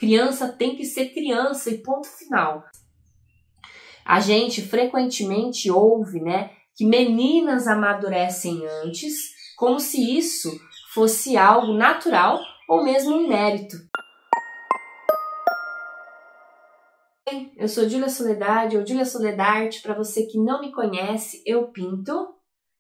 Criança tem que ser criança e ponto final. A gente frequentemente ouve, né, que meninas amadurecem antes, como se isso fosse algo natural ou mesmo um mérito. Eu sou Júlia Soledade, ou Júlia Soledarte. Para você que não me conhece, eu pinto.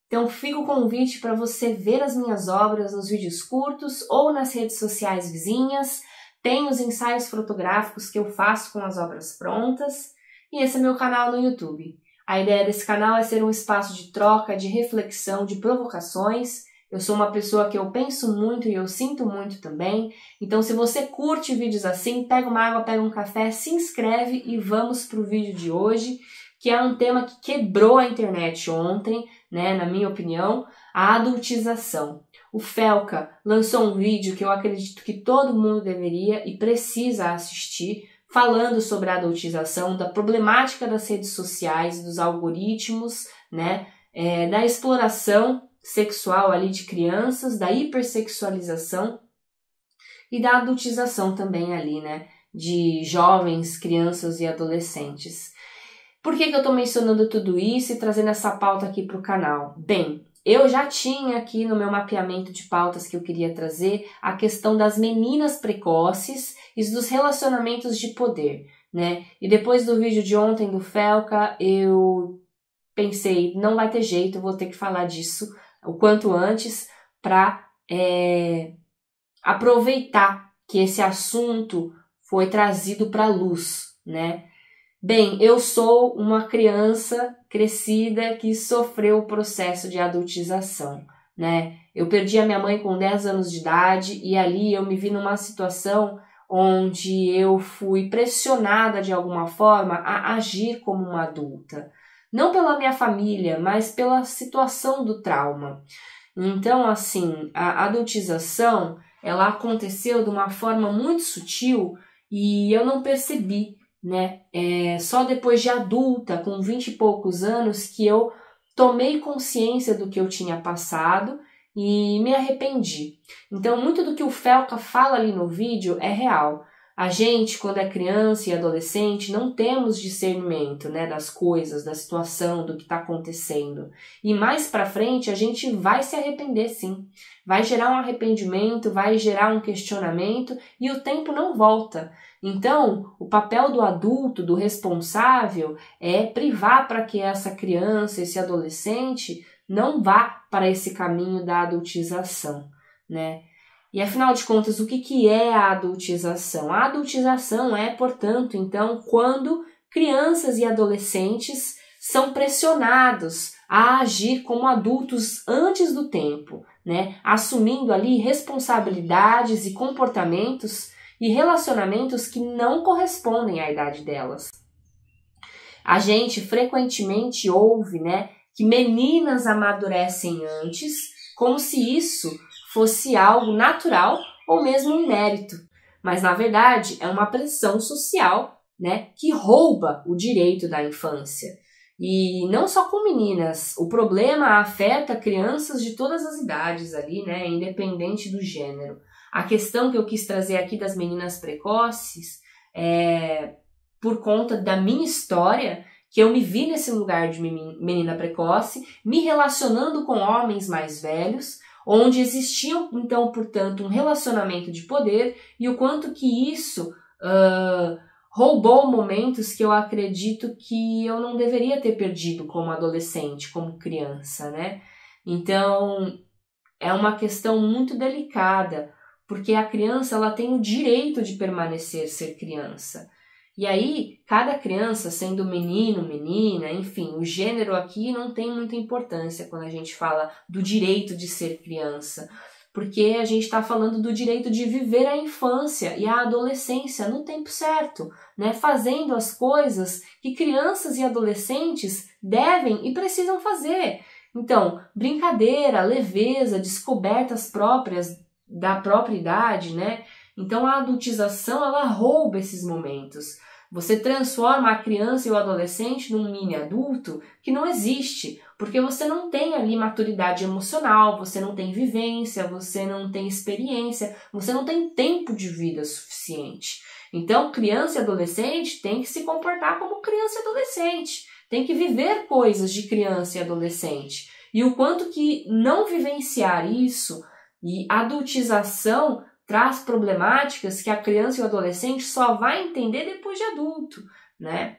Então fica o convite para você ver as minhas obras nos vídeos curtos ou nas redes sociais vizinhas. Tem os ensaios fotográficos que eu faço com as obras prontas. E esse é meu canal no YouTube. A ideia desse canal é ser um espaço de troca, de reflexão, de provocações. Eu sou uma pessoa que eu penso muito e eu sinto muito também. Então se você curte vídeos assim, pega uma água, pega um café, se inscreve e vamos para o vídeo de hoje, que é um tema que quebrou a internet ontem, né, na minha opinião, a adultização. O Felca lançou um vídeo que eu acredito que todo mundo deveria e precisa assistir, falando sobre a adultização, da problemática das redes sociais, dos algoritmos, né, da exploração sexual ali de crianças, da hipersexualização e da adultização também ali, né, de jovens, crianças e adolescentes. Por que eu estou mencionando tudo isso e trazendo essa pauta aqui para o canal? Bem, eu já tinha aqui no meu mapeamento de pautas que eu queria trazer a questão das meninas precoces e dos relacionamentos de poder, né? E depois do vídeo de ontem do Felca, eu pensei, não vai ter jeito, eu vou ter que falar disso o quanto antes para aproveitar que esse assunto foi trazido para a luz, né? Bem, eu sou uma criança crescida que sofreu o processo de adultização, né? Eu perdi a minha mãe com 10 anos de idade e ali eu me vi numa situação onde eu fui pressionada de alguma forma a agir como uma adulta. Não pela minha família, mas pela situação do trauma. Então, assim, a adultização, ela aconteceu de uma forma muito sutil e eu não percebi, né? Só depois de adulta, com 20 e poucos anos, que eu tomei consciência do que eu tinha passado e me arrependi. Então, muito do que o Felca fala ali no vídeo é real. A gente, quando é criança e adolescente, não temos discernimento, né, das coisas, da situação, do que está acontecendo. E mais pra frente a gente vai se arrepender sim. Vai gerar um arrependimento, vai gerar um questionamento e o tempo não volta. Então, o papel do adulto, do responsável, é privar para que essa criança, esse adolescente, não vá para esse caminho da adultização, né? E afinal de contas, o que é a adultização? A adultização é, portanto, então, quando crianças e adolescentes são pressionados a agir como adultos antes do tempo, né? Assumindo ali responsabilidades e comportamentos e relacionamentos que não correspondem à idade delas. A gente frequentemente ouve, né, que meninas amadurecem antes, como se isso fosse algo natural ou mesmo um mérito. Mas, na verdade, é uma pressão social, né, que rouba o direito da infância. E não só com meninas, o problema afeta crianças de todas as idades ali, né, independente do gênero. A questão que eu quis trazer aqui das meninas precoces é por conta da minha história, que eu me vi nesse lugar de menina precoce, me relacionando com homens mais velhos, onde existia, então, portanto, um relacionamento de poder e o quanto que isso roubou momentos que eu acredito que eu não deveria ter perdido como adolescente, como criança, né? Então, é uma questão muito delicada, porque a criança ela tem o direito de permanecer ser criança. E aí, cada criança, sendo menino, menina, enfim, o gênero aqui não tem muita importância quando a gente fala do direito de ser criança, porque a gente está falando do direito de viver a infância e a adolescência no tempo certo, né? Fazendo as coisas que crianças e adolescentes devem e precisam fazer. Então, brincadeira, leveza, descobertas próprias da própria idade, né? Então a adultização ela rouba esses momentos. Você transforma a criança e o adolescente num mini adulto que não existe, porque você não tem ali maturidade emocional, você não tem vivência, você não tem experiência, você não tem tempo de vida suficiente. Então, criança e adolescente tem que se comportar como criança e adolescente, tem que viver coisas de criança e adolescente. E o quanto que não vivenciar isso e adultização traz problemáticas que a criança e o adolescente só vai entender depois de adulto, né?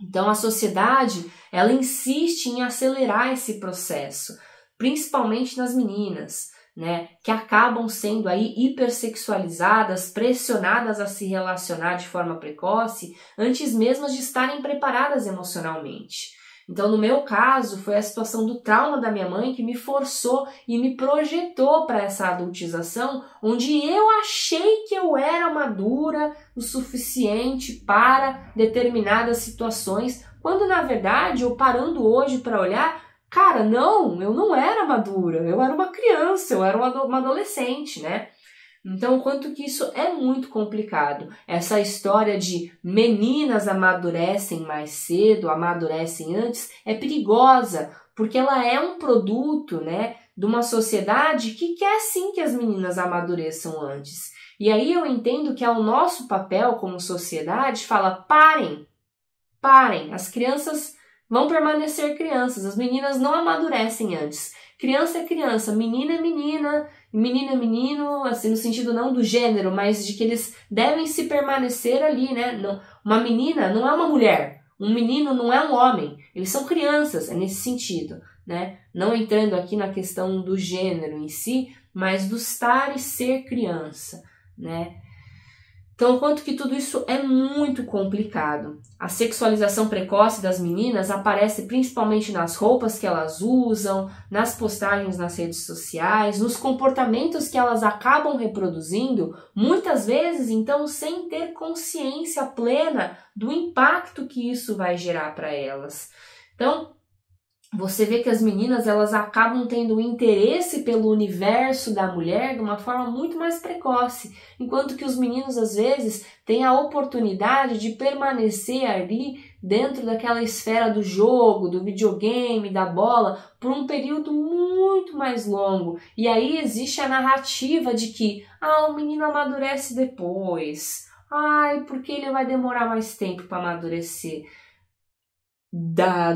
Então, a sociedade, ela insiste em acelerar esse processo, principalmente nas meninas, né, que acabam sendo aí hipersexualizadas, pressionadas a se relacionar de forma precoce, antes mesmo de estarem preparadas emocionalmente. Então, no meu caso, foi a situação do trauma da minha mãe que me forçou e me projetou para essa adultização, onde eu achei que eu era madura o suficiente para determinadas situações, quando na verdade, eu parando hoje para olhar, cara, não, eu não era madura, eu era uma criança, eu era uma adolescente, né? Então, o quanto que isso é muito complicado. Essa história de meninas amadurecem mais cedo, amadurecem antes, é perigosa, porque ela é um produto, né, de uma sociedade que quer sim que as meninas amadureçam antes. E aí eu entendo que é o nosso papel como sociedade, fala, parem, as crianças vão permanecer crianças, as meninas não amadurecem antes. Criança é criança, menina é menina, menino é menino, assim, no sentido não do gênero, mas de que eles devem se permanecer ali, né? Não, uma menina não é uma mulher, um menino não é um homem, eles são crianças, é nesse sentido, né? Não entrando aqui na questão do gênero em si, mas do estar e ser criança, né? Então, o quanto que tudo isso é muito complicado. A sexualização precoce das meninas aparece principalmente nas roupas que elas usam, nas postagens nas redes sociais, nos comportamentos que elas acabam reproduzindo, muitas vezes, então, sem ter consciência plena do impacto que isso vai gerar para elas. Então, você vê que as meninas elas acabam tendo interesse pelo universo da mulher de uma forma muito mais precoce, enquanto que os meninos às vezes têm a oportunidade de permanecer ali dentro daquela esfera do jogo, do videogame, da bola, por um período muito mais longo. E aí existe a narrativa de que o menino amadurece depois, porque ele vai demorar mais tempo para amadurecer.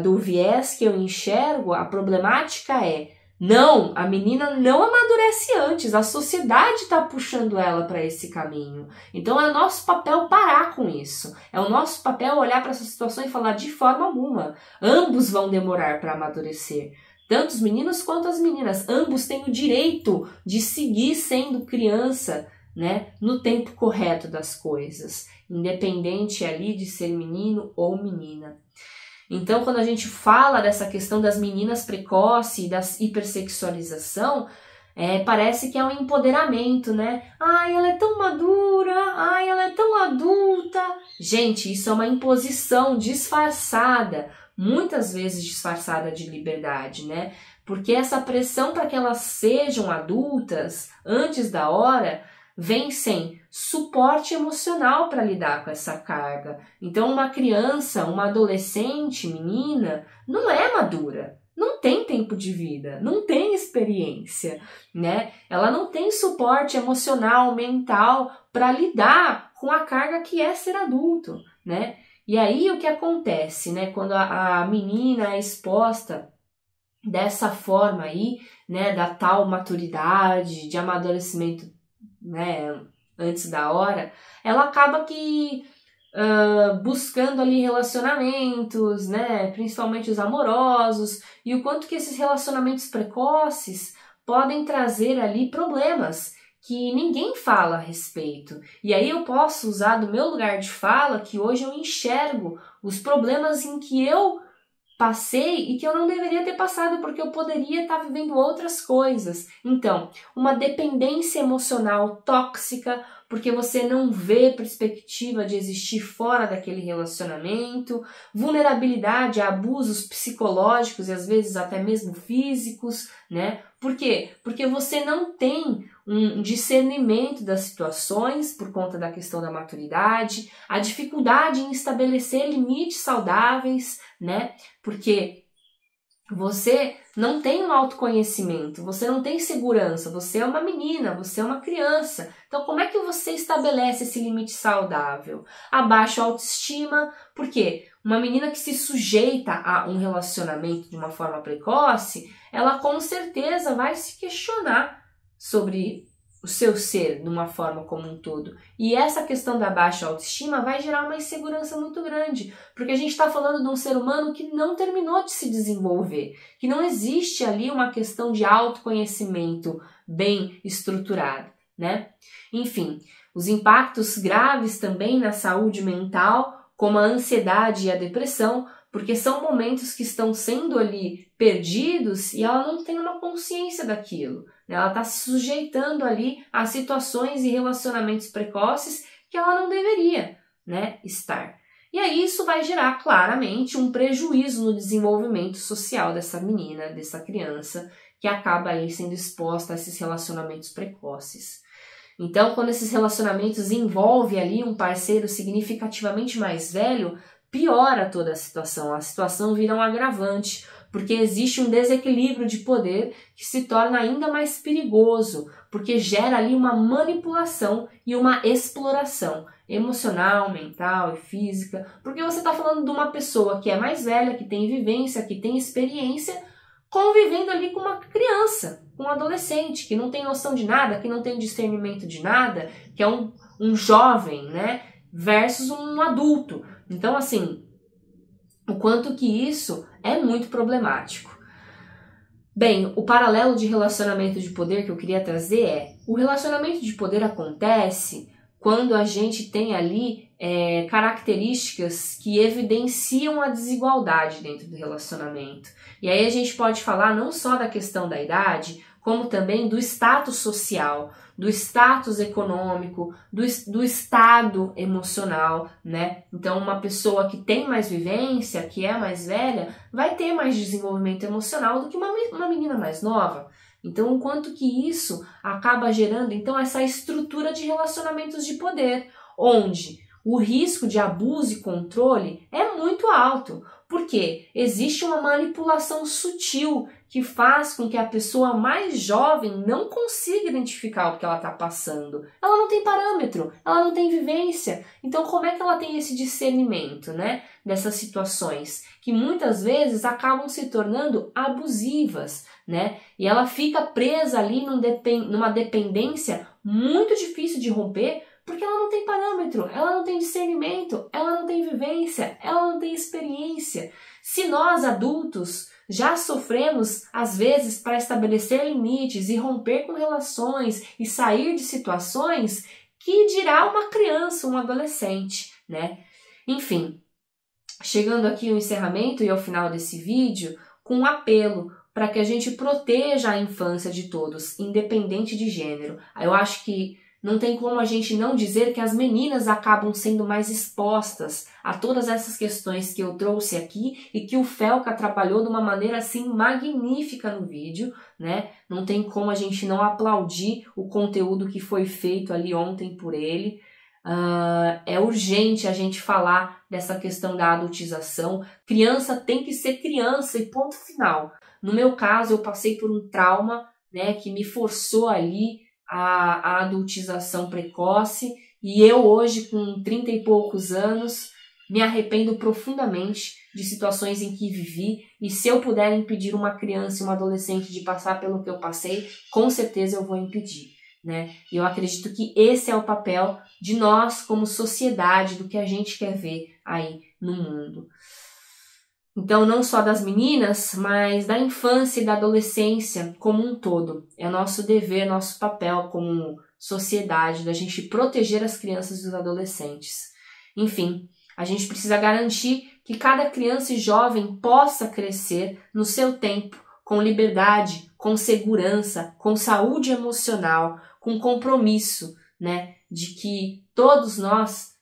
Do viés que eu enxergo, a problemática é, não, a menina não amadurece antes, a sociedade está puxando ela para esse caminho. Então é nosso papel parar com isso, é o nosso papel olhar para essa situação e falar de forma alguma, ambos vão demorar para amadurecer. Tanto os meninos quanto as meninas, ambos têm o direito de seguir sendo criança, né, no tempo correto das coisas, independente ali de ser menino ou menina. Então, quando a gente fala dessa questão das meninas precoces e da hipersexualização, parece que é um empoderamento, né? Ela é tão madura, ela é tão adulta. Gente, isso é uma imposição disfarçada, muitas vezes disfarçada de liberdade, né? Porque essa pressão para que elas sejam adultas antes da hora vem sem suporte emocional para lidar com essa carga. Então, uma criança, uma adolescente, menina, não é madura, não tem tempo de vida, não tem experiência, né? Ela não tem suporte emocional, mental para lidar com a carga que é ser adulto, né? E aí o que acontece, né? Quando a menina é exposta dessa forma aí, né? Da tal maturidade, de amadurecimento, né, antes da hora, ela acaba que buscando ali relacionamentos, né, principalmente os amorosos, e o quanto que esses relacionamentos precoces podem trazer ali problemas que ninguém fala a respeito. E aí eu posso usar do meu lugar de fala que hoje eu enxergo os problemas em que eu passei e que eu não deveria ter passado porque eu poderia estar vivendo outras coisas. Então, uma dependência emocional tóxica porque você não vê perspectiva de existir fora daquele relacionamento, vulnerabilidade a abusos psicológicos e às vezes até mesmo físicos, né? Por quê? Porque você não tem um discernimento das situações por conta da questão da maturidade, a dificuldade em estabelecer limites saudáveis, né? Porque Você não tem um autoconhecimento, você não tem segurança, você é uma menina, você é uma criança. Então, como é que você estabelece esse limite saudável? A baixa autoestima, por quê? Uma menina que se sujeita a um relacionamento de uma forma precoce, ela com certeza vai se questionar sobre o seu ser de uma forma como um todo. E essa questão da baixa autoestima vai gerar uma insegurança muito grande, porque a gente está falando de um ser humano que não terminou de se desenvolver, que não existe ali uma questão de autoconhecimento bem estruturado, né? Enfim, os impactos graves também na saúde mental, como a ansiedade e a depressão, porque são momentos que estão sendo ali perdidos e ela não tem uma consciência daquilo. Ela está se sujeitando ali a situações e relacionamentos precoces que ela não deveria, né, estar. E aí isso vai gerar claramente um prejuízo no desenvolvimento social dessa menina, dessa criança, que acaba aí sendo exposta a esses relacionamentos precoces. Então, quando esses relacionamentos envolvem ali um parceiro significativamente mais velho, piora toda a situação vira um agravante, porque existe um desequilíbrio de poder que se torna ainda mais perigoso, porque gera ali uma manipulação e uma exploração emocional, mental e física, porque você está falando de uma pessoa que é mais velha, que tem vivência, que tem experiência, convivendo ali com uma criança, com um adolescente, que não tem noção de nada, que não tem discernimento de nada, que é um jovem, né, versus um adulto. Então, assim, o quanto que isso é muito problemático. Bem, o paralelo de relacionamento de poder que eu queria trazer é: o relacionamento de poder acontece quando a gente tem ali características que evidenciam a desigualdade dentro do relacionamento. E aí a gente pode falar não só da questão da idade, como também do status social, do status econômico, do estado emocional, né? Então, uma pessoa que tem mais vivência, que é mais velha, vai ter mais desenvolvimento emocional do que uma menina mais nova. Então, o quanto que isso acaba gerando, então, essa estrutura de relacionamentos de poder, onde o risco de abuso e controle é muito alto, porque existe uma manipulação sutil que faz com que a pessoa mais jovem não consiga identificar o que ela está passando. Ela não tem parâmetro, ela não tem vivência. Então, como é que ela tem esse discernimento, né, dessas situações que muitas vezes acabam se tornando abusivas, né? E ela fica presa ali numa dependência muito difícil de romper, porque ela não tem parâmetro, ela não tem discernimento, ela não tem vivência, ela não tem experiência. Se nós, adultos, já sofremos, às vezes, para estabelecer limites e romper com relações e sair de situações, que dirá uma criança, um adolescente, né? Enfim, chegando aqui ao encerramento e ao final desse vídeo, com um apelo para que a gente proteja a infância de todos, independente de gênero. Eu acho que não tem como a gente não dizer que as meninas acabam sendo mais expostas a todas essas questões que eu trouxe aqui e que o Felca trabalhou de uma maneira assim magnífica no vídeo, né? Não tem como a gente não aplaudir o conteúdo que foi feito ali ontem por ele. É urgente a gente falar dessa questão da adultização. Criança tem que ser criança e ponto final. No meu caso, eu passei por um trauma, né, que me forçou ali a adultização precoce, e eu hoje, com 30 e poucos anos, me arrependo profundamente de situações em que vivi, e se eu puder impedir uma criança e uma adolescente de passar pelo que eu passei, com certeza eu vou impedir, né? E eu acredito que esse é o papel de nós como sociedade, do que a gente quer ver aí no mundo. Então, não só das meninas, mas da infância e da adolescência como um todo. É nosso dever, nosso papel como sociedade, da gente proteger as crianças e os adolescentes. Enfim, a gente precisa garantir que cada criança e jovem possa crescer no seu tempo, com liberdade, com segurança, com saúde emocional, com compromisso, né? De que todos nós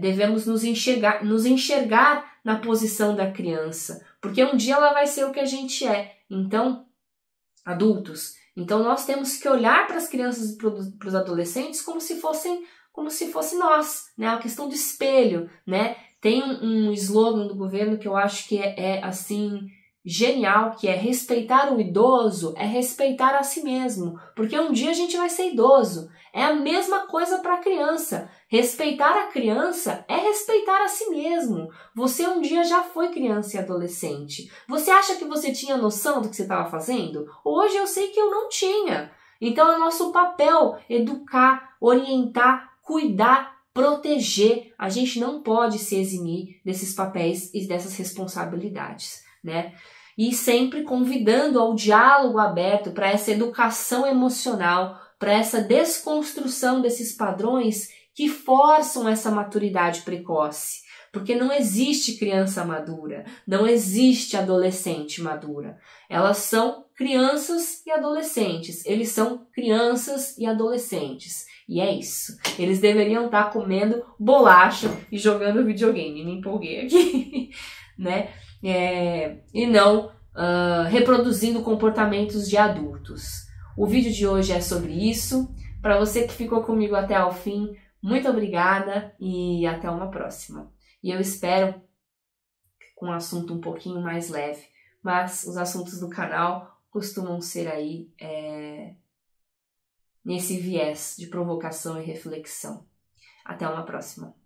devemos nos enxergar na posição da criança, porque um dia ela vai ser o que a gente é. Então, adultos, então nós temos que olhar para as crianças e para os adolescentes como se fosse nós, né? A questão do espelho, né? Tem um slogan do governo que eu acho que é assim genial, que é respeitar o idoso, é respeitar a si mesmo, porque um dia a gente vai ser idoso. É a mesma coisa para a criança. Respeitar a criança é respeitar a si mesmo. Você um dia já foi criança e adolescente. Você acha que você tinha noção do que você estava fazendo? Hoje eu sei que eu não tinha. Então é nosso papel educar, orientar, cuidar, proteger. A gente não pode se eximir desses papéis e dessas responsabilidades, né? E sempre convidando ao diálogo aberto para essa educação emocional, para essa desconstrução desses padrões que forçam essa maturidade precoce. Porque não existe criança madura, não existe adolescente madura. Elas são crianças e adolescentes, eles são crianças e adolescentes. E é isso. Eles deveriam estar comendo bolacha e jogando videogame. Me empolguei aqui, né? E não reproduzindo comportamentos de adultos. O vídeo de hoje é sobre isso. Para você que ficou comigo até ao fim, muito obrigada e até uma próxima. E eu espero com um assunto um pouquinho mais leve, mas os assuntos do canal costumam ser aí nesse viés de provocação e reflexão. Até uma próxima.